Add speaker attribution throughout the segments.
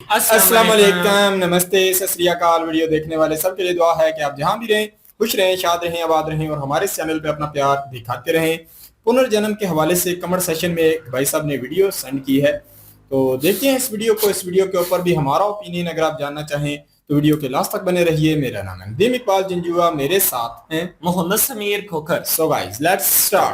Speaker 1: अस्सलाम वालेकुम, नमस्ते, सत श्री अकाल। वीडियो देखने वाले सबके लिए दुआ है कि आप जहां भी रहें खुश रहें, शाद रहें, आबाद रहें और हमारे चैनल पे अपना प्यार दिखाते रहें। पुनर्जन्म के हवाले से कमेंट सेशन में एक भाई साहब ने वीडियो सेंड की है, तो देखते हैं इस वीडियो को। इस वीडियो के ऊपर भी हमारा ओपिनियन अगर आप जानना चाहें तो वीडियो के लास्ट तक बने रहिए। मेरा नाम है नदीम इकबाल जिंजुआ, मेरे साथ हैं
Speaker 2: Mohammad Sameer Khokhar.
Speaker 1: So guys let's start.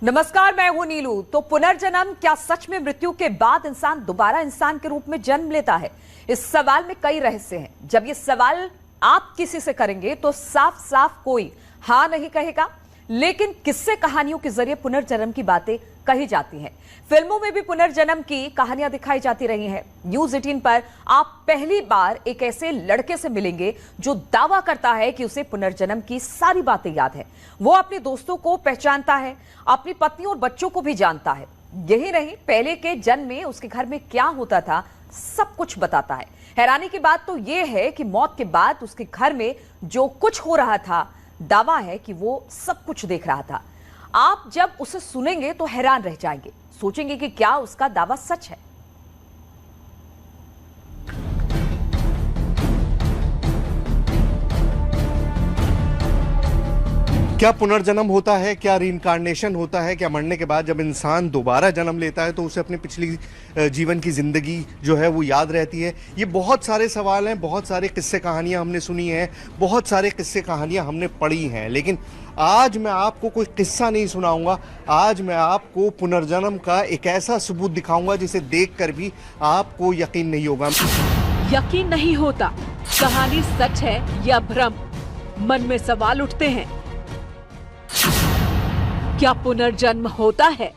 Speaker 3: नमस्कार, मैं हूं नीलू। तो पुनर्जन्म, क्या सच में मृत्यु के बाद इंसान दोबारा इंसान के रूप में जन्म लेता है? इस सवाल में कई रहस्य हैं। जब ये सवाल आप किसी से करेंगे तो साफ साफ कोई हाँ नहीं कहेगा, लेकिन किस्से कहानियों के जरिए पुनर्जन्म की बातें कही जाती हैं। फिल्मों में भी पुनर्जन्म की कहानियां दिखाई जाती रही हैं। न्यूज 18 पर आप पहली बार एक ऐसे लड़के से मिलेंगे जो दावा करता है कि उसे पुनर्जन्म की सारी बातें याद है। वो अपने दोस्तों को पहचानता है, अपनी पत्नी और बच्चों को भी जानता है। यही नहीं, पहले के जन्म में उसके घर में क्या होता था सब कुछ बताता है। हैरानी की बात तो यह है कि मौत के बाद उसके घर में जो कुछ हो रहा था, दावा है कि वो सब कुछ देख रहा था। आप जब उसे सुनेंगे तो हैरान रह जाएंगे, सोचेंगे कि क्या उसका दावा सच है।
Speaker 4: क्या पुनर्जन्म होता है? क्या रीइंकार्नेशन होता है? क्या मरने के बाद जब इंसान दोबारा जन्म लेता है तो उसे अपनी पिछली जीवन की ज़िंदगी जो है वो याद रहती है? ये बहुत सारे सवाल हैं, बहुत सारे किस्से कहानियां हमने सुनी हैं, बहुत सारे किस्से कहानियां हमने पढ़ी हैं, लेकिन आज मैं आपको कोई किस्सा नहीं सुनाऊंगा। आज मैं आपको पुनर्जन्म का एक ऐसा सबूत दिखाऊंगा जिसे देखकर भी आपको यकीन नहीं होगा।
Speaker 5: यकीन नहीं होता, कहानी सच है या भ्रम? मन में सवाल उठते हैं। क्या पुनर्जन्म होता है?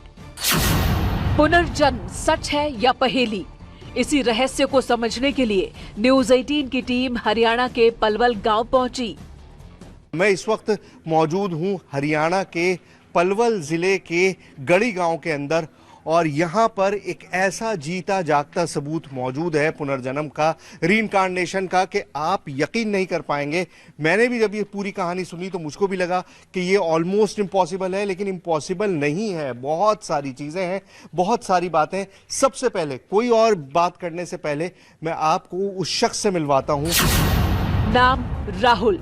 Speaker 5: पुनर्जन्म सच है या पहेली? इसी रहस्य को समझने के लिए न्यूज 18 की टीम हरियाणा के पलवल गांव पहुंची।
Speaker 4: मैं इस वक्त मौजूद हूं हरियाणा के पलवल जिले के गढ़ी गांव के अंदर, और यहाँ पर एक ऐसा जीता जागता सबूत मौजूद है पुनर्जन्म का, रीइंकार्नेशन का, कि आप यकीन नहीं कर पाएंगे। मैंने भी जब ये पूरी कहानी सुनी तो मुझको भी लगा कि ये ऑलमोस्ट इम्पॉसिबल है, लेकिन इम्पॉसिबल नहीं है। बहुत सारी चीज़ें हैं, बहुत सारी बातें। सबसे पहले, कोई और बात करने से पहले, मैं आपको उस शख्स से मिलवाता हूँ।
Speaker 5: नाम राहुल,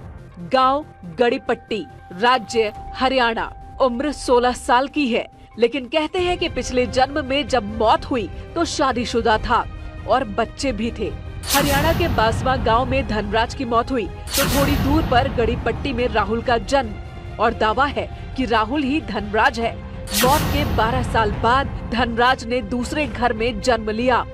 Speaker 5: गांव गड़ीपट्टी, राज्य हरियाणा, उम्र 16 साल की है, लेकिन कहते हैं कि पिछले जन्म में जब मौत हुई तो शादीशुदा था और बच्चे भी थे। हरियाणा के बासवा गांव में धनराज की मौत हुई तो थोड़ी दूर पर गड़ीपट्टी में राहुल का जन्म, और दावा है कि राहुल ही धनराज है। मौत के 12 साल बाद धनराज ने दूसरे घर में जन्म लिया।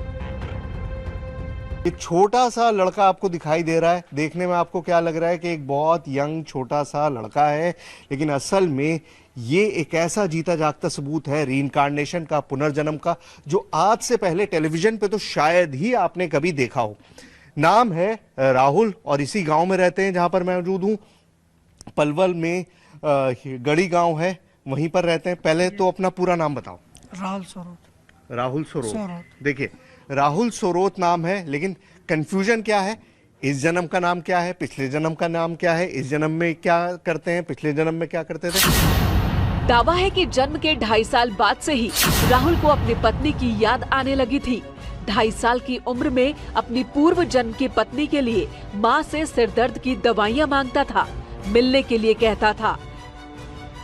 Speaker 4: एक छोटा सा लड़का आपको दिखाई दे रहा है। देखने में आपको क्या लग रहा है कि एक बहुत यंग छोटा सा लड़का है, लेकिन असल में ये एक ऐसा जीता जागता सबूत है रीइंकार्नेशन का, पुनर्जन्म का, जो आज से पहले टेलीविजन पे तो शायद ही आपने कभी देखा हो। नाम है राहुल और इसी गांव में रहते हैं जहां पर मैं मौजूद हूं। पलवल में गढ़ी गांव है, वहीं पर रहते हैं। पहले तो अपना पूरा नाम बताओ।
Speaker 6: राहुल सोरोत।
Speaker 4: राहुल सोरोत। देखिए, राहुल सोरोत नाम है, लेकिन कंफ्यूजन क्या है? इस जन्म का नाम क्या है, पिछले जन्म का नाम क्या है, इस जन्म में क्या करते हैं, पिछले जन्म में क्या करते थे?
Speaker 5: दावा है कि जन्म के 2.5 साल बाद से ही राहुल को अपनी पत्नी की याद आने लगी थी। 2.5 साल की उम्र में अपनी पूर्व जन्म की पत्नी के लिए माँ से सिरदर्द की दवाइयाँ मांगता था, मिलने के लिए कहता था।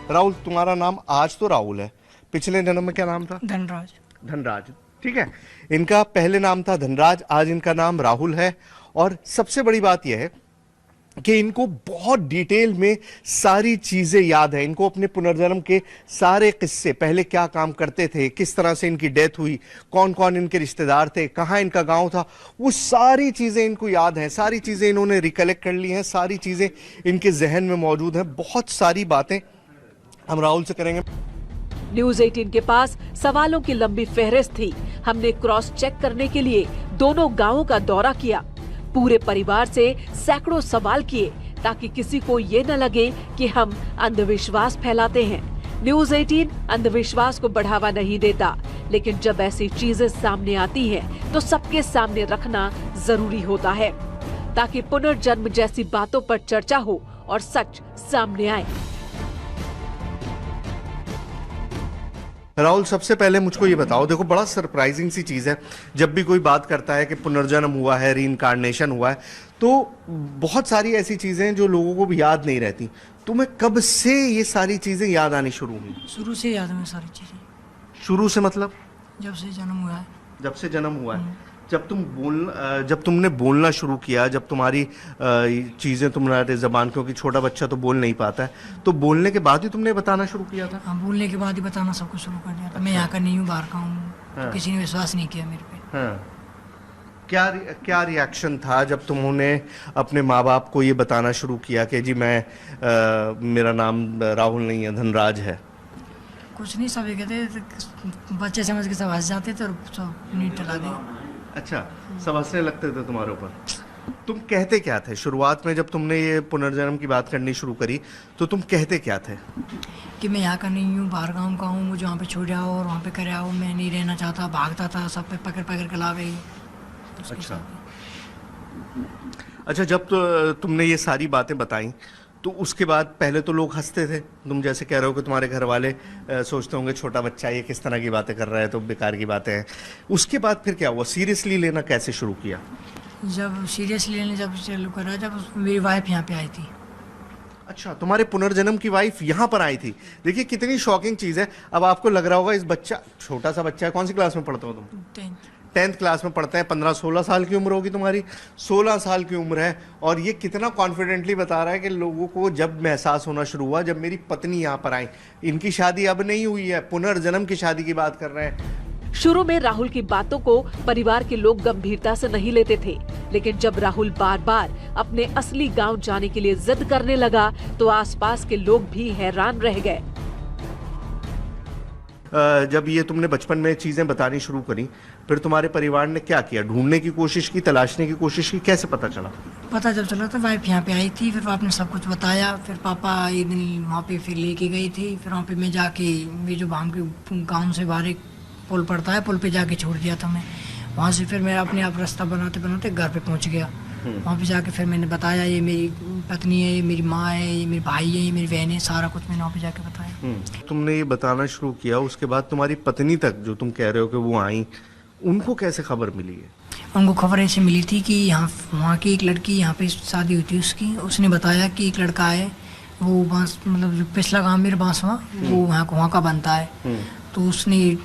Speaker 4: राहुल, तुम्हारा नाम आज तो राहुल है, पिछले जन्म में क्या नाम था?
Speaker 6: धनराज।
Speaker 4: धनराज, ठीक है। इनका पहले नाम था धनराज, आज इनका नाम राहुल है। और सबसे बड़ी बात यह है कि इनको बहुत डिटेल में सारी चीजें याद है। इनको अपने पुनर्जन्म के सारे किस्से, पहले क्या काम करते थे, किस तरह से इनकी डेथ हुई, कौन कौन इनके रिश्तेदार थे, कहाँ इनका गांव था, वो सारी चीजें इनको याद हैं। सारी चीजें इन्होंने रिकलेक्ट कर ली हैं, सारी चीजें इनके जहन में मौजूद हैं। बहुत सारी बातें हम राहुल से करेंगे।
Speaker 5: न्यूज 18 के पास सवालों की लंबी फहरिस्त थी। हमने क्रॉस चेक करने के लिए दोनों गांवों का दौरा किया, पूरे परिवार से सैकड़ों सवाल किए, ताकि किसी को ये न लगे कि हम अंधविश्वास फैलाते हैं। न्यूज 18 अंधविश्वास को बढ़ावा नहीं देता, लेकिन जब ऐसी चीजें सामने आती हैं तो सबके सामने रखना जरूरी होता है, ताकि पुनर्जन्म जैसी बातों पर चर्चा हो और सच सामने आए।
Speaker 4: राहुल, सबसे पहले मुझको ये बताओ, देखो बड़ा सरप्राइजिंग सी चीज़ है, जब भी कोई बात करता है कि पुनर्जन्म हुआ है, रीइंकार्नेशन हुआ है, तो बहुत सारी ऐसी चीज़ें जो लोगों को भी याद नहीं रहती। तुम्हें कब से ये सारी चीज़ें याद आनी शुरू हुई?
Speaker 6: शुरू से याद में सारी चीज़ें,
Speaker 4: शुरू से मतलब?
Speaker 6: जब से जन्म हुआ है।
Speaker 4: जब से जन्म हुआ है। जब तुमने बोलना शुरू किया, जब तुम्हारी चीज़ें तुम्हारे ज़बान, क्योंकि छोटा बच्चा तो बोल नहीं पाता है, तो बोलने के बाद ही तुमने बताना शुरू किया था?
Speaker 6: हाँ, बोलने के बाद ही बताना सब कुछ शुरू कर दिया था। मैं यहाँ का नहीं हूँ, बाहर का हूँ।
Speaker 4: हाँ।
Speaker 6: तो किसी ने विश्वास नहीं किया मेरे पे।
Speaker 4: हाँ। क्या रिएक्शन था जब तुमने अपने माँ बाप को ये बताना शुरू किया कि जी मेरा नाम राहुल नहीं है, धनराज है?
Speaker 6: कुछ नहीं, सब ये कहते बच्चे समझ के सब हंस जाते थे और सब नीट टला दिया।
Speaker 4: अच्छा, सब हंसने लगते थे तुम्हारे ऊपर। तुम कहते क्या थे शुरुआत में, जब तुमने ये पुनर्जन्म की बात करनी शुरू करी, तो तुम कहते क्या थे?
Speaker 6: कि मैं यहाँ का नहीं हूँ, बाहर गाँव का हूँ, मुझे वहाँ पे छोड़ आओ और वहाँ पे करे आओ, मैं नहीं रहना चाहता। भागता था, सब पे पकड़ पकड़ के लावे।
Speaker 4: अच्छा, जब तुमने ये सारी बातें बताई, तो उसके बाद पहले तो लोग हंसते थे। तुम जैसे कह रहे हो कि तुम्हारे घर वाले सोचते होंगे छोटा बच्चा ये किस तरह की बातें कर रहा है, तो बेकार की बातें हैं। उसके बाद फिर क्या हुआ? सीरियसली लेना कैसे शुरू किया?
Speaker 6: जब सीरियसली लेने जब चालू करा, जब मेरी वाइफ यहाँ पे आई थी।
Speaker 4: अच्छा, तुम्हारे पुनर्जन्म की वाइफ यहाँ पर आई थी। देखिए कितनी शॉकिंग चीज़ है। अब आपको लग रहा होगा इस बच्चा, छोटा सा बच्चा है, कौन सी क्लास में पढ़ते हो तुम? 10th क्लास में पढ़ते हैं। 15-16 साल की उम्र होगी तुम्हारी, 16 साल की उम्र है, और ये कितना कॉन्फिडेंटली बता रहा है कि लोगों को जब महसूस होना शुरू हुआ, जब मेरी पत्नी यहाँ पर आई, इनकी शादी अब नहीं हुई है, पुनर्जन्म की शादी की बात कर रहे हैं।
Speaker 5: शुरू में राहुल की बातों को परिवार के लोग गंभीरता से नहीं लेते थे, लेकिन जब राहुल बार बार अपने असली गांव जाने के लिए जिद करने लगा, तो आसपास के लोग भी हैरान रह गए।
Speaker 4: जब ये तुमने बचपन में चीजें बतानी शुरू करी, फिर तुम्हारे परिवार ने क्या किया? ढूंढने की कोशिश की, तलाशने की कोशिश की? कैसे पता चला?
Speaker 6: पता जब चला तो वाइफ यहाँ पे आई थी, फिर आपने सब कुछ बताया। फिर पापा एक दिन वहाँ पे फिर लेके गई थी। फिर वहाँ पे मैं जाके, मेरे जो भाम के गाँव से बाहर एक पुल पड़ता है, पुल पे जाके छोड़ दिया था मैं। वहाँ से फिर मैं अपने आप रास्ता बनाते बनाते घर पे पहुँच गया। वहाँ पे जाके फिर मैंने बताया, ये मेरी पत्नी है, ये मेरी माँ है, ये मेरे भाई है, ये मेरी बहन है, सारा कुछ मैंने वहाँ पे जाके बताया।
Speaker 4: तुमने ये बताना शुरू किया, उसके बाद तुम्हारी पत्नी तक जो तुम कह रहे हो कि वो आई, उनको कैसे खबर मिली है?
Speaker 6: उनको खबर ऐसे मिली थी कि यहाँ वहाँ की एक लड़की, यहाँ पे शादी हुई थी उसकी, उसने बताया कि एक लड़का है, वो बांस, मतलब जो पिछला गाँव मेरे बांसवा, वो वहाँ का बनता है। तो उसने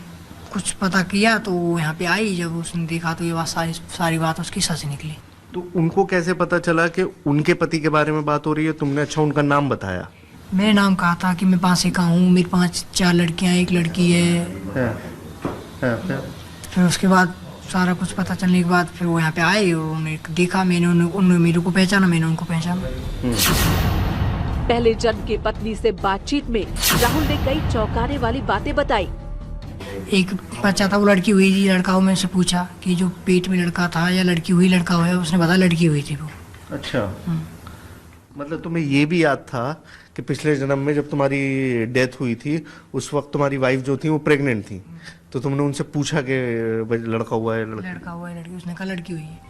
Speaker 6: कुछ पता किया, तो वो यहाँ पे आई। जब उसने देखा तो ये बात सारी बात उसकी सच निकली।
Speaker 4: तो उनको कैसे पता चला कि उनके पति के बारे में बात हो रही है? तुमने अच्छा उनका नाम बताया?
Speaker 6: मेरे नाम कहा था कि मैं बांसे का हूँ, मेरी 5-4 लड़कियाँ, एक लड़की है। फिर उसके बाद सारा कुछ पता चलने के बाद फिर वो यहाँ पे आए और उन्हें देखा। उन्होंने मेरे को पहचाना, मैंने उनको पहचाना।
Speaker 5: पहले जन्म की पत्नी से बातचीत में राहुल ने कई चौंकाने वाली बातें बताई।
Speaker 6: एक बच्चा था, वो लड़की हुई थी, लड़का हुआ। मैं उससे पूछा कि जो पेट में लड़का था या लड़की हुई, लड़का हुआ? उसने बताया लड़की हुई थी वो।
Speaker 4: अच्छा, मतलब तुम्हें ये भी याद था कि पिछले जन्म में जब तुम्हारी डेथ हुई थी, उस वक्त तुम्हारी वाइफ जो थी वो प्रेग्नेंट थी, तो तुमने उनसे पूछा कि लड़का हुआ है,
Speaker 6: लड़का हुआ है, लड़की? उसने कहा लड़की हुई है।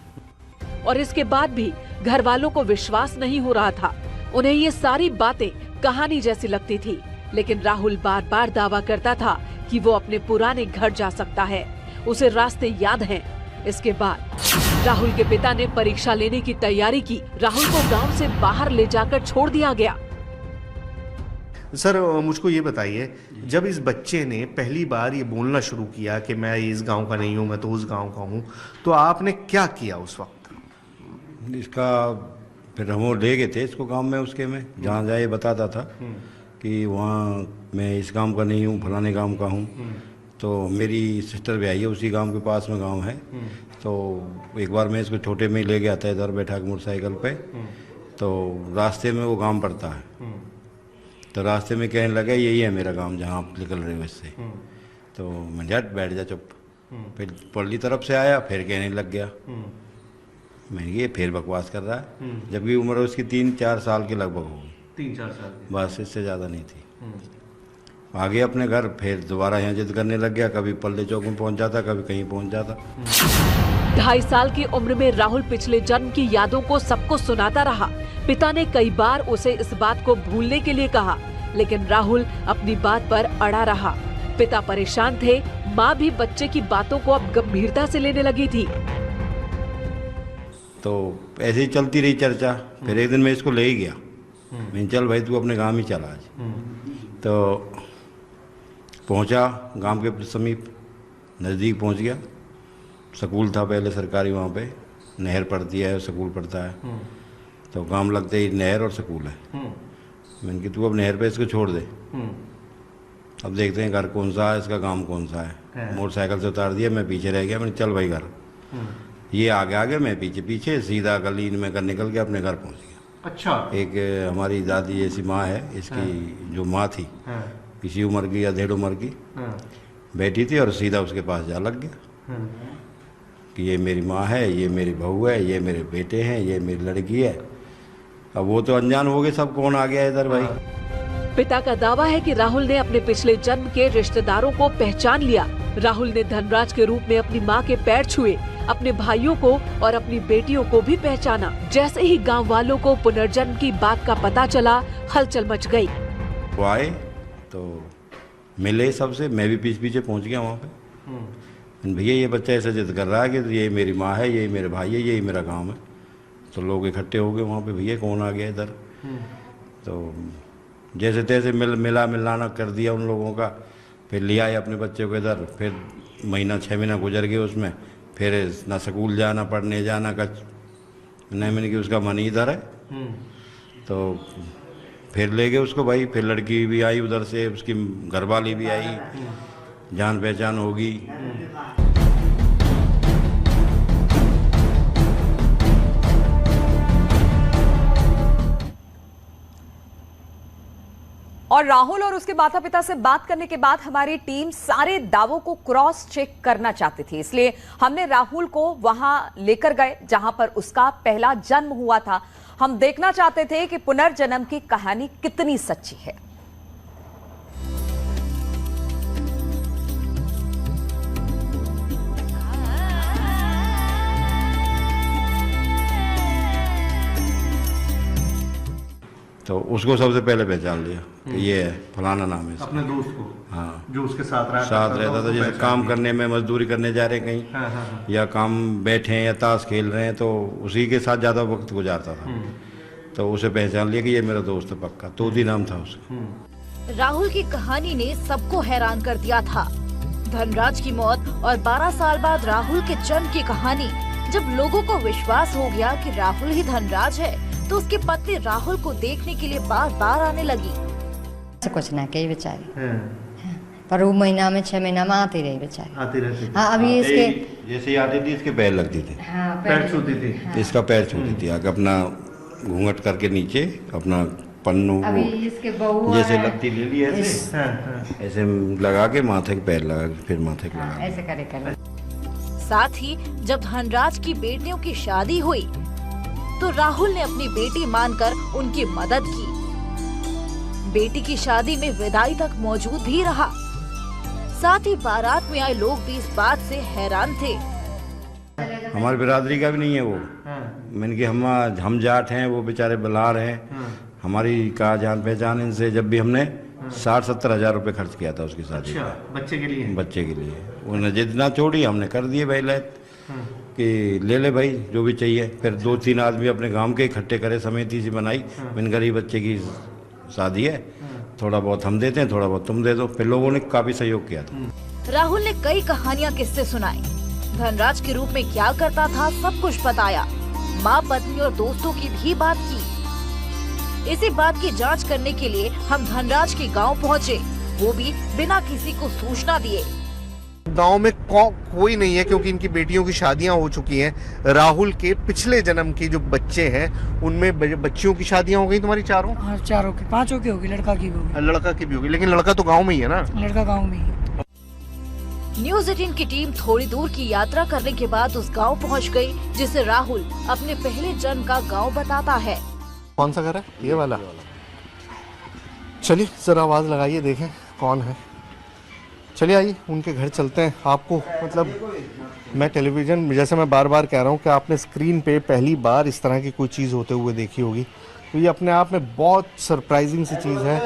Speaker 5: और इसके बाद भी घर वालों को विश्वास नहीं हो रहा था। उन्हें ये सारी बातें कहानी जैसी लगती थी, लेकिन राहुल बार बार दावा करता था कि वो अपने पुराने घर जा सकता है, उसे रास्ते याद हैं। इसके बाद राहुल के पिता ने परीक्षा लेने की तैयारी की। राहुल को गांव से बाहर ले जाकर छोड़ दिया गया।
Speaker 4: सर, मुझको ये बताइए, जब इस बच्चे ने पहली बार ये बोलना शुरू किया कि मैं इस गांव का नहीं हूँ, मैं तो उस गांव का हूँ, तो आपने क्या किया उस वक्त?
Speaker 2: इसका फिर हम ले गए थे इसको गांव में, उसके में जहाँ जाए बताता था कि वहाँ मैं इस गांव का नहीं हूँ, फलाने गांव का हूँ। तो मेरी सिस्टर भी आई है, उसी गांव के पास में गांव है। तो एक बार मैं इसको छोटे में ले गया था इधर बैठा के मोटरसाइकिल पे, तो रास्ते में वो गांव पड़ता है। तो रास्ते में कहने लगा यही है मेरा गांव जहाँ आप निकल रहे हो इससे। तो मैं झट बैठ जा चुप। फिर पल्ली तरफ से आया, फिर कहने लग गया। मैंने ये फिर बकवास कर रहा है, जबकि उम्र उसकी 3-4 साल के लगभग होगी।
Speaker 4: 3-4 साल की?
Speaker 2: बस, इससे ज़्यादा नहीं थी। आगे अपने घर, फिर दोबारा यहाँ जिद करने लग गया। कभी पल्ले चौक में पहुँच जाता, कभी कहीं पहुँच जाता।
Speaker 5: 2.5 साल की उम्र में राहुल पिछले जन्म की यादों को सबको सुनाता रहा। पिता ने कई बार उसे इस बात को भूलने के लिए कहा, लेकिन राहुल अपनी बात पर अड़ा रहा। पिता परेशान थे, माँ भी बच्चे की बातों को अब गंभीरता से लेने लगी थी।
Speaker 2: तो ऐसे ही चलती रही चर्चा। फिर एक दिन मैं इसको ले ही गया, मैंने चल भाई तू अपने गांव ही चला आज। तो पहुंचा गांव के समीप, नज़दीक पहुंच गया। स्कूल था पहले सरकारी, वहाँ पे नहर पड़ती है, स्कूल पड़ता है। तो गांव लगते ही नहर और स्कूल है। मैंने कि तू अब नहर पे इसको छोड़ दे, अब देखते हैं घर कौन सा है, इसका गांव कौन सा है। मोटरसाइकिल से उतार दिया, मैं पीछे रह गया। मैंने चल भाई घर। ये आगे आगे, मैं पीछे पीछे, सीधा गली में कर निकल के अपने घर पहुंच गया।
Speaker 4: अच्छा।
Speaker 2: एक हमारी दादी जैसी माँ है, इसकी जो माँ थी इसी उम्र की या 1.5 उम्र की, बैठी थी और सीधा उसके पास जा लग गया कि ये मेरी माँ है, ये मेरी बहू है, ये मेरे बेटे हैं, ये मेरी लड़की है। अब वो तो अनजान हो गए सब, कौन आ गया इधर भाई।
Speaker 5: पिता का दावा है कि राहुल ने अपने पिछले जन्म के रिश्तेदारों को पहचान लिया। राहुल ने धनराज के रूप में अपनी मां के पैर छुए, अपने भाइयों को और अपनी बेटियों को भी पहचाना। जैसे ही गांव वालों को पुनर्जन्म की बात का पता चला, हलचल मच गई।
Speaker 2: वो आए तो मिले सबसे, मैं भी पीछे पीछे पहुंच गया वहाँ पे। भैया ये बच्चा ऐसा जिद कर रहा है कि ये मेरी माँ है, ये मेरे भाई है, यही मेरा गाँव है। तो लोग इकट्ठे हो गए वहाँ पे, भैया कौन आ गया इधर। तो जैसे तैसे मिलाना कर दिया उन लोगों का। फिर लिया आए अपने बच्चे को इधर। फिर 6 महीना गुजर गए उसमें। फिर ना स्कूल जाना, पढ़ने जाना का नहीं, मैंने कि उसका मन ही इधर है। तो फिर ले गए उसको भाई। फिर लड़की भी आई उधर से, उसकी घरवाली भी आई, जान पहचान होगी।
Speaker 3: और राहुल और उसके माता पिता से बात करने के बाद हमारी टीम सारे दावों को क्रॉस चेक करना चाहती थी, इसलिए हमने राहुल को वहां लेकर गए जहां पर उसका पहला जन्म हुआ था। हम देखना चाहते थे कि पुनर्जन्म की कहानी कितनी सच्ची है।
Speaker 2: तो उसको सबसे पहले पहचान लिया कि ये है फलाना नाम है इसका।
Speaker 4: अपने दोस्त को,
Speaker 2: हाँ,
Speaker 4: जो उसके साथ
Speaker 2: रहता था। जैसे काम करने में, मजदूरी करने जा रहे कहीं, या काम बैठे हैं या ताश खेल रहे हैं, तो उसी के साथ ज़्यादा वक्त गुजारता था। तो उसे पहचान लिया कि ये मेरा दोस्त है पक्का। तोती नाम था उसका।
Speaker 7: राहुल की कहानी ने सबको हैरान कर दिया था। धनराज की मौत और 12 साल बाद राहुल के जन्म की कहानी। जब लोगों को विश्वास हो गया कि राहुल ही धनराज है, तो उसकी पत्नी राहुल को देखने के लिए बार बार आने लगी।
Speaker 8: कुछ ना कही बेचारी, पर वो महीना में 6 महीना में आती रही बेचारी, आती रहती। हाँ, अभी इसके
Speaker 2: जैसे ही आती थी इसके पैर लगती थी।
Speaker 8: हाँ, पैर छूती थी।
Speaker 2: इसका पैर छूती थी आगे, अपना घूंघट करके नीचे अपना पन्नू
Speaker 8: अभी इसके बहू
Speaker 2: जैसे लगती ले ली, ऐसे लगा के माथे के पैर लगा के फिर माथे के लगा
Speaker 8: ऐसे करे।
Speaker 7: साथ ही जब धनराज की बेटियों की शादी हुई, तो राहुल ने अपनी बेटी मानकर उनकी मदद की। बेटी की शादी में विदाई तक मौजूद भी रहा। साथ ही बारात में आए लोग भी इस बात से हैरान थे।
Speaker 2: हमारी बिरादरी का भी नहीं है वो। मैंने कि हम जाट हैं, वो बेचारे बलार हैं। हमारी का जान पहचान इनसे। जब भी हमने 60-70 हज़ार रुपये खर्च किया था उसकी शादी का। बच्चे के लिए उन्हें जितना छोड़ी हमने कर दिए भाई लैत कि ले भाई जो भी चाहिए। फिर 2-3 आदमी अपने गांव के इकट्ठे करे, समिति सी बनाई। मैंने गरीब बच्चे की शादी है, थोड़ा बहुत हम देते हैं, थोड़ा बहुत तुम दे दो। फिर लोगों ने काफी सहयोग किया था।
Speaker 7: राहुल ने कई कहानियां किस्से सुनाए। धनराज के रूप में क्या करता था सब कुछ बताया। माँ, पत्नी और दोस्तों की भी बात की। इसी बात की जांच करने के लिए हम धनराज के गांव पहुंचे, वो भी बिना किसी को सूचना दिए।
Speaker 4: गांव में कोई नहीं है, क्योंकि इनकी बेटियों की शादियां हो चुकी हैं। राहुल के पिछले जन्म के जो बच्चे हैं, उनमें बच्चियों की शादियां हो गई। तुम्हारी चारों?
Speaker 6: हाँ, चारों की, 5 की होगी, लड़का की भी होगी।
Speaker 4: लड़का की भी होगी, लेकिन लड़का तो गांव में ही है ना?
Speaker 6: लड़का गांव में ही।
Speaker 7: न्यूज़ 18 की टीम थोड़ी दूर की यात्रा करने के बाद उस गांव पहुंच गई, जिसे राहुल अपने पहले जन्म का गांव बताता है।
Speaker 4: कौन सा घर है? ये वाला। चलिए जरा आवाज लगाइए, देखें कौन है। चलिए आइए उनके घर चलते हैं। आपको मतलब मैं टेलीविज़न, जैसे मैं बार बार कह रहा हूँ कि आपने स्क्रीन पे पहली बार इस तरह की कोई चीज़ होते हुए देखी होगी, तो ये अपने आप में बहुत सरप्राइजिंग सी चीज़ है।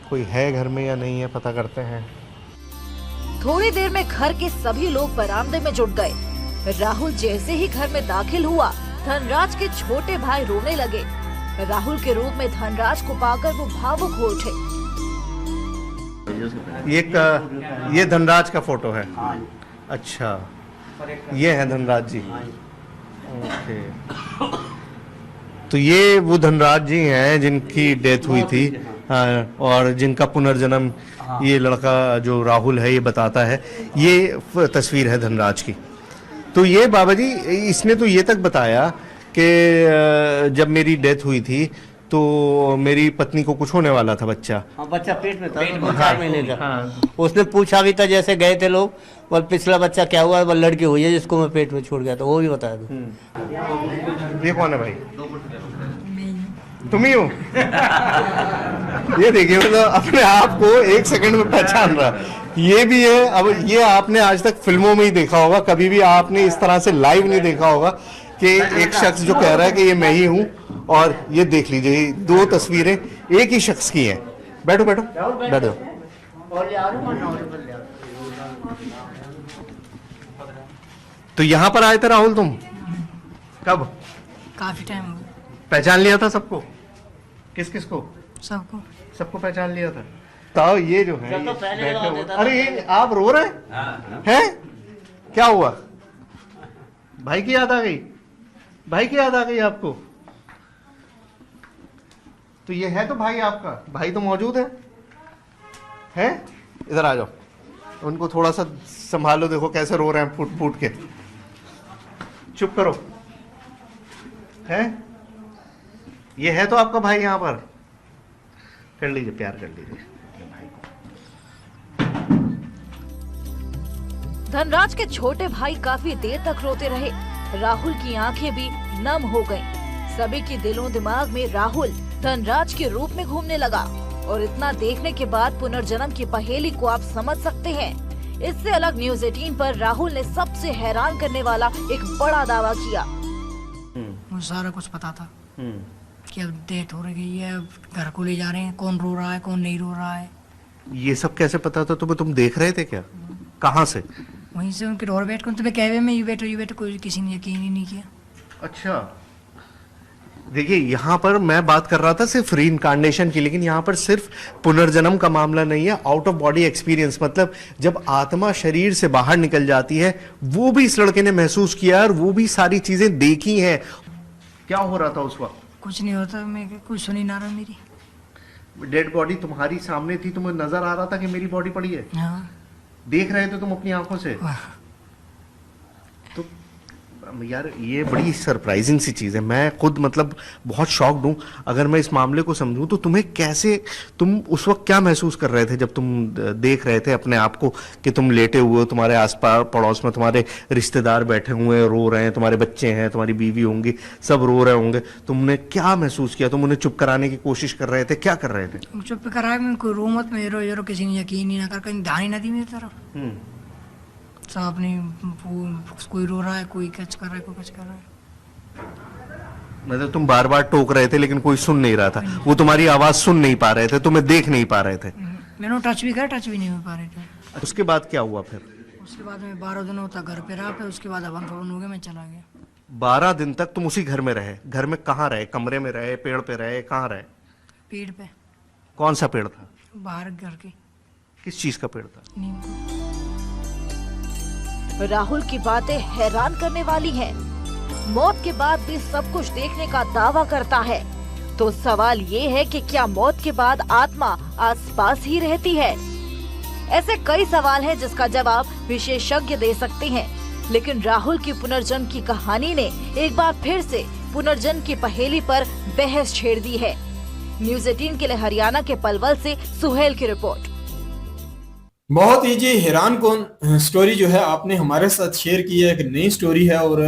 Speaker 4: कोई है घर में या नहीं है, पता करते हैं।
Speaker 7: थोड़ी देर में घर के सभी लोग बरामदे में जुट गए। राहुल जैसे ही घर में दाखिल हुआ, धनराज के छोटे भाई रोने लगे। राहुल के रूप में धनराज को पाकर वो भावुक हो उठे।
Speaker 4: ये धनराज का फोटो है। अच्छा, ये है धनराज जी। ओके, तो ये वो धनराज जी हैं जिनकी डेथ हुई थी और जिनका पुनर्जन्म ये लड़का जो राहुल है ये बताता है। ये तस्वीर है धनराज की। तो ये बाबा जी, इसने तो ये तक बताया कि जब मेरी डेथ हुई थी तो मेरी पत्नी को कुछ होने वाला था, बच्चा।
Speaker 9: हाँ, बच्चा पेट में था, 4 महीने का। हाँ। उसने पूछा भी था, जैसे गए थे लोग, और पिछला बच्चा क्या हुआ, वो लड़की हुई है जिसको मैं पेट में छोड़ गया था, वो भी बताया था।
Speaker 4: ये कौन है भाई? तुम ही हो? ये देखिए, मतलब अपने आप को 1 सेकंड में पहचान रहा। ये भी है। अब ये आपने आज तक फिल्मों में ही देखा होगा, कभी भी आपने इस तरह से लाइव नहीं देखा होगा कि एक शख्स जो कह रहा है कि ये मैं ही हूँ। और ये देख लीजिए, 2 तस्वीरें एक ही शख्स की हैं। बैठो बैठो बैठो। तो यहाँ पर आए थे राहुल तुम? कब?
Speaker 6: काफी टाइम हो गया।
Speaker 4: पहचान लिया था सबको? किस किस को? सबको पहचान लिया था। तो ये जो है,
Speaker 9: तो पहले
Speaker 4: अरे ये आप रो रहे हैं? क्या हुआ? भाई की याद आ गई? भाई की याद आ गई आपको? तो ये है तो भाई आपका, भाई तो मौजूद है? हैं? इधर आ जाओ, उनको थोड़ा सा संभालो। देखो कैसे रो रहे हैं फूट फूट के। चुप करो। हैं? ये है तो आपका भाई यहाँ पर? कर लीजिए, प्यार कर लीजिए भाई को।
Speaker 7: धनराज के छोटे भाई काफी देर तक रोते रहे। राहुल की आंखें भी नम हो गईं। सभी के दिलों दिमाग में राहुल धनराज के रूप में घूमने लगा। और इतना देखने के बाद पुनर्जन्म की पहेली को आप समझ सकते हैं। इससे अलग न्यूज़ 18 पर राहुल ने सबसे हैरान करने वाला एक बड़ा दावा किया।
Speaker 6: मुझे सारा कुछ पता था कि अब डेथ हो रही है, अब घर को ले जा रहे हैं, कौन रो रहा है कौन नहीं रो रहा है।
Speaker 4: ये सब कैसे पता था तुम्हें? तुम देख रहे थे क्या? कहाँ से?
Speaker 6: वहीं से उनके डोर बैठ कर तुम्हें कहवे में ये बैठो, कोई किसी ने यकीन ही नहीं किया।
Speaker 4: अच्छा, देखिए यहाँ पर मैं बात कर रहा था सिर्फ रीइंकार्नेशन की, लेकिन यहाँ पर सिर्फ पुनर्जन्म का मामला नहीं है, आउट ऑफ बॉडी एक्सपीरियंस। मतलब जब आत्मा शरीर से बाहर निकल जाती है, वो भी इस लड़के ने महसूस किया और वो भी सारी चीजें देखी हैं। क्या हो रहा था उस वक्त?
Speaker 6: कुछ नहीं होता, मैं कुछ सुनी ना रहा। मेरी
Speaker 4: डेड बॉडी तुम्हारी सामने थी, तुम्हें नजर आ रहा था कि मेरी बॉडी पड़ी है?
Speaker 6: हाँ।
Speaker 4: देख रहे थे तुम अपनी आंखों से? तो यार ये बड़ी सरप्राइजिंग सी चीज़ है। मैं खुद मतलब बहुत शॉक्ड हूँ। अगर मैं इस मामले को समझूं तो तुम्हें कैसे, तुम उस वक्त क्या महसूस कर रहे थे जब तुम देख रहे थे अपने आप को कि तुम लेटे हुए हो, तुम्हारे आसपास पड़ोस में तुम्हारे रिश्तेदार बैठे हुए हैं, रो रहे हैं, तुम्हारे बच्चे हैं, तुम्हारी बीवी होंगी, सब रो रहे होंगे, तुमने क्या महसूस किया? तुम उन्हें चुप कराने की कोशिश कर रहे थे? क्या कर रहे थे?
Speaker 6: चुप कराया, मैं कोई रो मत, मैं रो, किसी ने यकीन ही ना कर, कहीं ध्यान ही ना दी मेरी तरफ। सब अपनी, कोई रो रहा है, कोई कुछ कर रहा है, कोई कुछ कर रहा है।
Speaker 4: मतलब तुम बार बार टोक रहे थे लेकिन कोई सुन नहीं रहा था, वो तुम्हारी आवाज सुन नहीं पा रहे थे, तुम्हें देख नहीं पा रहे थे।
Speaker 6: मैंने टच भी करा, टच भी नहीं हो पा रहे थे।
Speaker 4: उसके बाद क्या हुआ फिर?
Speaker 6: उसके बाद मैं 12 दिनों तक घर पे रहा, फिर उसके बाद हवन फवन हो गया, मैं चला गया।
Speaker 4: 12 दिन तक तुम उसी घर में रहे? घर में कहाँ रहे? कमरे में रहे, पेड़ पे रहे, कहाँ रहे?
Speaker 6: पेड़ पे।
Speaker 4: कौन सा पेड़ था?
Speaker 6: बाहर घर के।
Speaker 4: किस चीज का पेड़ था?
Speaker 6: नीम का।
Speaker 7: राहुल की बातें हैरान करने वाली हैं। मौत के बाद भी सब कुछ देखने का दावा करता है। तो सवाल ये है कि क्या मौत के बाद आत्मा आसपास ही रहती है? ऐसे कई सवाल हैं जिसका जवाब विशेषज्ञ दे सकते हैं। लेकिन राहुल की पुनर्जन्म की कहानी ने एक बार फिर से पुनर्जन्म की पहेली पर बहस छेड़ दी है। न्यूज़ 18 के लिए हरियाणा के पलवल से सुहेल की रिपोर्ट।
Speaker 1: बहुत ही जी हैरान कौन स्टोरी जो है आपने हमारे साथ शेयर की है। एक नई स्टोरी है और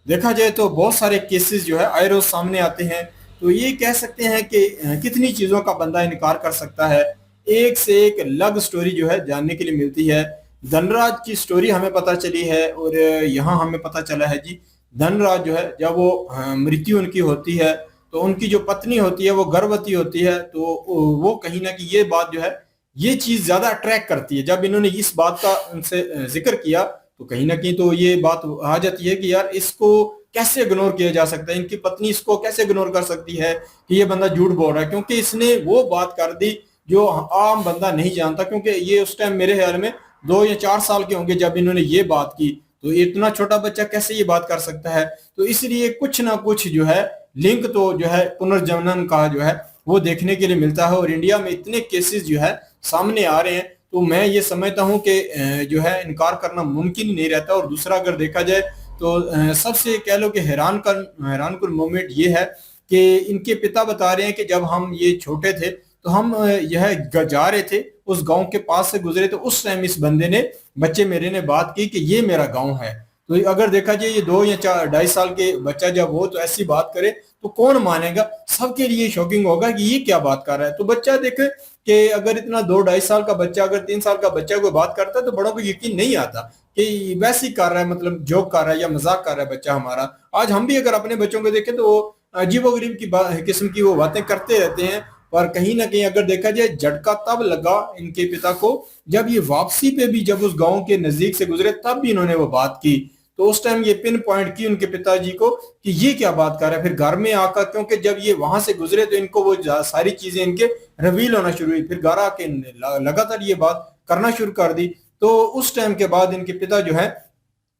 Speaker 1: देखा जाए तो बहुत सारे केसेस जो है आए रोज सामने आते हैं। तो ये कह सकते हैं कि कितनी चीजों का बंदा इनकार कर सकता है। एक से एक अलग स्टोरी जो है जानने के लिए मिलती है। धनराज की स्टोरी हमें पता चली है और यहाँ हमें पता चला है जी, धनराज जो है जब वो मृत्यु उनकी होती है तो उनकी जो पत्नी होती है वो गर्भवती होती है। तो वो कहीं ना कहीं ये बात जो है ये चीज ज्यादा अट्रैक्ट करती है। जब इन्होंने इस बात का उनसे जिक्र किया तो कहीं ना कहीं तो ये बात आ जाती है कि यार इसको कैसे इग्नोर किया जा सकता है, इनकी पत्नी इसको कैसे इग्नोर कर सकती है कि ये बंदा झूठ बोल रहा है, क्योंकि इसने वो बात कर दी जो आम बंदा नहीं जानता। क्योंकि ये उस टाइम मेरे ख्याल में 2 या 4 साल के होंगे जब इन्होंने ये बात की, तो इतना छोटा बच्चा कैसे ये बात कर सकता है। तो इसलिए कुछ ना कुछ जो है लिंक तो जो है पुनर्जनन का जो है वो देखने के लिए मिलता है। और इंडिया में इतने केसेस जो है सामने आ रहे हैं, तो मैं ये समझता हूं कि जो है इनकार करना मुमकिन ही नहीं रहता। और दूसरा अगर देखा जाए तो सबसे कह लो कि हैरानकुन मोमेंट ये है कि इनके पिता बता रहे हैं कि जब हम ये छोटे थे तो हम यह जा रहे थे, उस गांव के पास से गुजरे, तो उस टाइम इस बंदे ने, बच्चे मेरे ने बात की कि ये मेरा गांव है। तो अगर देखा जाए ये 2 या 2.5 साल के बच्चा जब हो तो ऐसी बात करे तो कौन मानेगा, सबके लिए शॉकिंग होगा कि ये क्या बात कर रहा है। तो बच्चा देखे कि अगर इतना 2-2.5 साल का बच्चा, अगर 3 साल का बच्चा कोई बात करता है तो बड़ों को यकीन नहीं आता कि वैसे ही कर रहा है, मतलब जोक कर रहा है या मजाक कर रहा है बच्चा हमारा। आज हम भी अगर अपने बच्चों को देखें तो वो अजीबोगरीब की किस्म की वो बातें करते रहते हैं। पर कहीं ना कहीं अगर देखा जाए झटका तब लगा इनके पिता को जब ये वापसी पे भी, जब उस गांव के नजदीक से गुजरे तब भी इन्होंने वो बात की। तो उस टाइम ये पिन पॉइंट की उनके पिताजी को कि ये क्या बात कर रहा है। फिर घर में आकर, क्योंकि जब ये वहां से गुजरे तो इनको वो सारी चीजें इनके रिवील होना शुरू हुई, फिर घर आके लगातार ये बात करना शुरू कर दी। तो उस टाइम के बाद इनके पिता जो है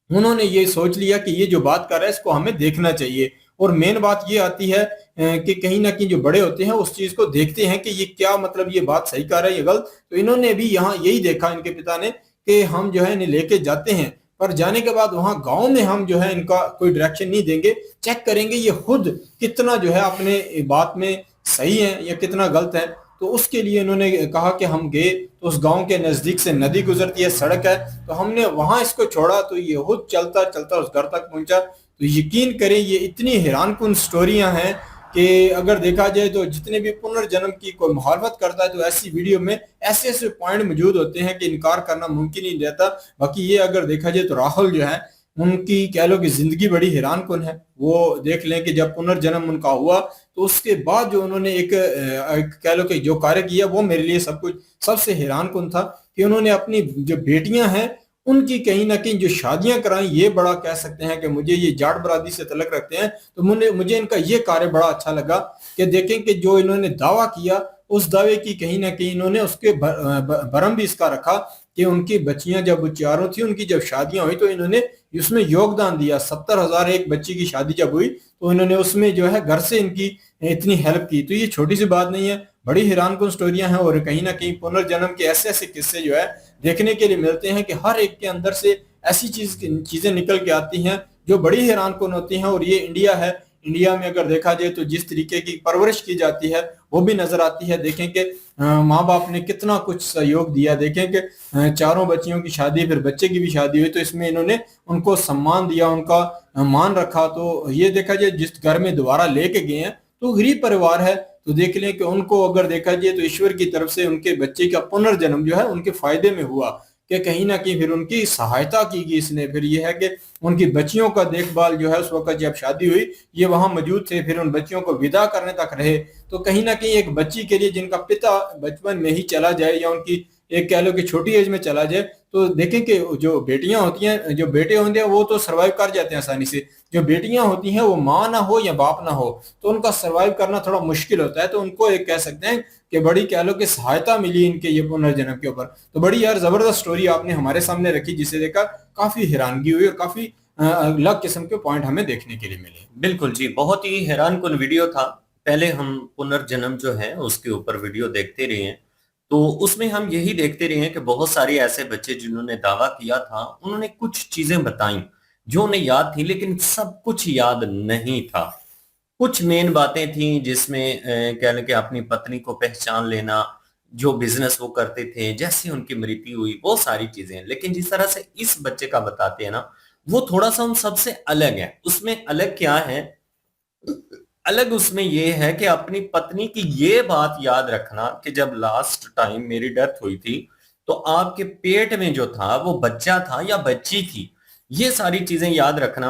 Speaker 1: उन्होंने ये सोच लिया कि ये जो बात कर रहा है इसको हमें देखना चाहिए। और मेन बात ये आती है कि कहीं ना कहीं जो बड़े होते हैं उस चीज को देखते हैं कि ये क्या, मतलब ये बात सही कर रहा है, ये गलत। तो इन्होंने भी यहाँ यही देखा इनके पिता ने कि हम जो है इन्हें लेके जाते हैं, पर जाने के बाद वहां गांव में हम जो है इनका कोई डायरेक्शन नहीं देंगे, चेक करेंगे ये खुद कितना जो है अपने बात में सही है या कितना गलत है। तो उसके लिए इन्होंने कहा कि हम गए तो उस गांव के नजदीक से नदी गुजरती है, सड़क है, तो हमने वहां इसको छोड़ा तो ये खुद चलता चलता उस घर तक पहुंचा। तो यकीन करें ये इतनी हैरानकुन स्टोरियां हैं कि अगर देखा जाए तो जितने भी पुनर्जन्म की कोई मुखालफत करता है तो ऐसी वीडियो में ऐसे ऐसे पॉइंट मौजूद होते हैं कि इनकार करना मुमकिन ही रहता। बाकी ये अगर देखा जाए तो राहुल जो है उनकी कह लो कि जिंदगी बड़ी हैरानकुन है। वो देख लें कि जब पुनर्जन्म उनका हुआ तो उसके बाद जो उन्होंने एक कह लो कि जो कार्य किया वो मेरे लिए सब कुछ सबसे हैरानकुन था कि उन्होंने अपनी जो बेटियां हैं उनकी कहीं ना कहीं जो शादियां कराई, ये बड़ा कह सकते हैं कि मुझे ये जाट बरादरी से तलक रखते हैं तो मुझे इनका ये कार्य बड़ा अच्छा लगा कि देखें कि जो इन्होंने दावा किया उस दावे की कहीं ना कहीं इन्होंने उसके भरम भी इसका रखा कि उनकी बच्चियां जब चारों थी, उनकी जब शादियां हुई तो इन्होंने उसमें योगदान दिया। 70,000 एक बच्ची की शादी जब हुई तो इन्होंने उसमें जो है घर से इनकी इतनी हेल्प की। तो ये छोटी सी बात नहीं है, बड़ी हैरानकुन स्टोरियां हैं। और कहीं ना कहीं पुनर्जन्म के ऐसे ऐसे किस्से जो है देखने के लिए मिलते हैं कि हर एक के अंदर से ऐसी चीजें निकल के आती हैं जो बड़ी हैरानकुन होती हैं। और ये इंडिया है, इंडिया में अगर देखा जाए तो जिस तरीके की परवरिश की जाती है वो भी नजर आती है। देखें कि माँ बाप ने कितना कुछ सहयोग दिया, देखें कि चारों बच्चियों की शादी, फिर बच्चे की भी शादी हुई तो इसमें इन्होंने उनको सम्मान दिया, उनका मान रखा। तो ये देखा जाए जिस घर में दोबारा लेके गए हैं तो गरीब परिवार है, तो देख लें कि उनको अगर देखा जाए तो ईश्वर की तरफ से उनके बच्चे का पुनर्जन्म जो है उनके फायदे में हुआ कि कहीं ना कहीं फिर उनकी सहायता की गई इसने। फिर ये है कि उनकी बच्चियों का देखभाल जो है उस वक्त जब शादी हुई ये वहां मौजूद थे, फिर उन बच्चियों को विदा करने तक रहे। तो कहीं ना कहीं एक बच्ची के लिए जिनका पिता बचपन में ही चला जाए या उनकी एक कह लो कि छोटी एज में चला जाए, तो देखें कि जो बेटियां होती हैं, जो बेटे होते हैं वो तो सरवाइव कर जाते हैं आसानी से, जो बेटियां होती हैं वो माँ ना हो या बाप ना हो तो उनका सरवाइव करना थोड़ा मुश्किल होता है। तो उनको एक कह सकते हैं कि बड़ी कह लो कि सहायता मिली इनके ये पुनर्जन्म के ऊपर। तो बड़ी यार जबरदस्त स्टोरी आपने हमारे सामने रखी जिसे देखकर काफी हैरानगी हुई और काफी अलग किस्म के पॉइंट हमें देखने के लिए मिले।
Speaker 10: बिल्कुल जी, बहुत ही हैरानकुन वीडियो था। पहले हम पुनर्जन्म जो है उसके ऊपर वीडियो देखते रहे हैं तो उसमें हम यही देखते रहे हैं कि बहुत सारे ऐसे बच्चे जिन्होंने दावा किया था उन्होंने कुछ चीजें बताई जो उन्हें याद थी, लेकिन सब कुछ याद नहीं था। कुछ मेन बातें थी जिसमें कह लें कि अपनी पत्नी को पहचान लेना, जो बिजनेस वो करते थे, जैसे उनकी मृत्यु हुई, वो सारी चीजें। लेकिन जिस तरह से इस बच्चे का बताते हैं ना वो थोड़ा सा उन सबसे अलग है। उसमें अलग क्या है? अलग उसमें ये है कि अपनी पत्नी की ये बात याद रखना कि जब लास्ट टाइम मेरी डेथ हुई थी तो आपके पेट में जो था वो बच्चा था या बच्ची थी, ये सारी चीजें याद रखना।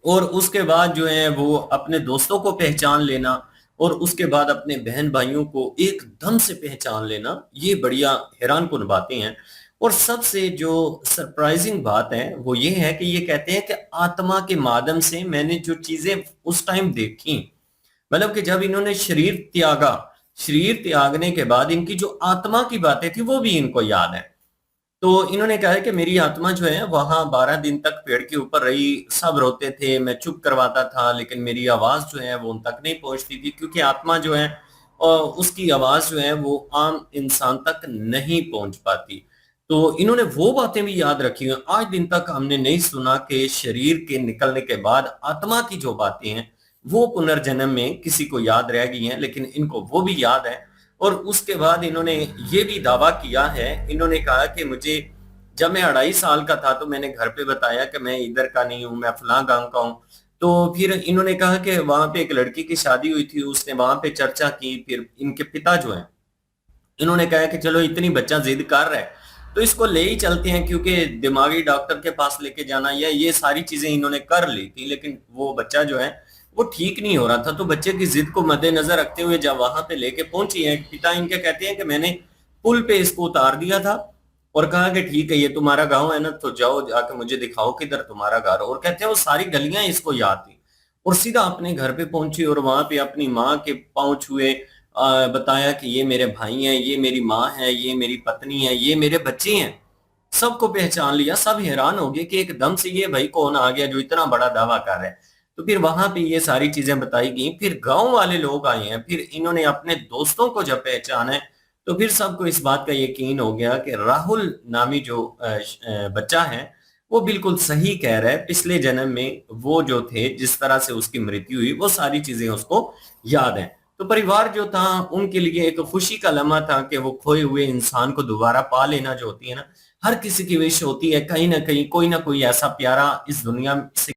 Speaker 10: और उसके बाद जो है वो अपने दोस्तों को पहचान लेना, और उसके बाद अपने बहन भाइयों को एकदम से पहचान लेना, ये बढ़िया हैरानकुन बातें हैं। और सबसे जो सरप्राइजिंग बात है वो ये है कि ये कहते हैं कि आत्मा के माध्यम से मैंने जो चीजें उस टाइम देखी, मतलब कि जब इन्होंने शरीर त्यागा, शरीर त्यागने के बाद इनकी जो आत्मा की बातें थी वो भी इनको याद है। तो इन्होंने कहा है कि मेरी आत्मा जो है वहां 12 दिन तक पेड़ के ऊपर रही, सब रोते थे, मैं चुप करवाता था, लेकिन मेरी आवाज जो है वो उन तक नहीं पहुंचती थी, क्योंकि आत्मा जो है उसकी आवाज जो है वो आम इंसान तक नहीं पहुंच पाती। तो इन्होंने वो बातें भी याद रखी हैं। आज दिन तक हमने नहीं सुना कि शरीर के निकलने के बाद आत्मा की जो बातें हैं वो पुनर्जन्म में किसी को याद रह गई हैं, लेकिन इनको वो भी याद है। और उसके बाद इन्होंने ये भी दावा किया है, इन्होंने कहा कि मुझे जब मैं 2.5 साल का था तो मैंने घर पे बताया कि मैं इधर का नहीं हूँ, मैं फलां गांव का हूँ। तो फिर इन्होंने कहा कि वहां पे एक लड़की की शादी हुई थी, उसने वहां पे चर्चा की। फिर इनके पिता जो है इन्होंने कहा कि चलो इतनी बच्चा जिद कर रहा है तो इसको ले ही चलते हैं, क्योंकि दिमागी डॉक्टर के पास लेके जाना, या ये सारी चीजें इन्होंने कर ली थी, लेकिन वो बच्चा जो है वो ठीक नहीं हो रहा था। तो बच्चे की जिद को मद्देनजर रखते हुए जब वहां पे लेके पहुंची है, पिता इनके कहते हैं कि मैंने पुल पे इसको उतार दिया था और कहा कि ठीक है ये तुम्हारा गांव है ना, तो जाओ जाके मुझे दिखाओ किधर तुम्हारा घर। और कहते हैं वो सारी गलियां इसको याद थी और सीधा अपने घर पे पहुंची और वहां पे अपनी माँ के पांव छुए, बताया कि ये मेरे भाई हैं, ये मेरी माँ है, ये मेरी पत्नी है, ये मेरे बच्चे हैं। सबको पहचान लिया, सब हैरान हो गए कि एकदम से ये भाई कौन आ गया जो इतना बड़ा दावा कर रहा है। तो फिर वहां पे ये सारी चीजें बताई गई। फिर गांव वाले लोग आए हैं, फिर इन्होंने अपने दोस्तों को जब पहचाना है तो फिर सबको इस बात का यकीन हो गया कि राहुल नामी जो बच्चा है वो बिल्कुल सही कह रहा है। पिछले जन्म में वो जो थे, जिस तरह से उसकी मृत्यु हुई, वो सारी चीजें उसको याद है। तो परिवार जो था उनके लिए एक खुशी का लम्हा था कि वो खोए हुए इंसान को दोबारा पा लेना जो होती है ना, हर किसी की विश होती है कहीं ना कहीं कोई ना कोई ऐसा प्यारा इस दुनिया से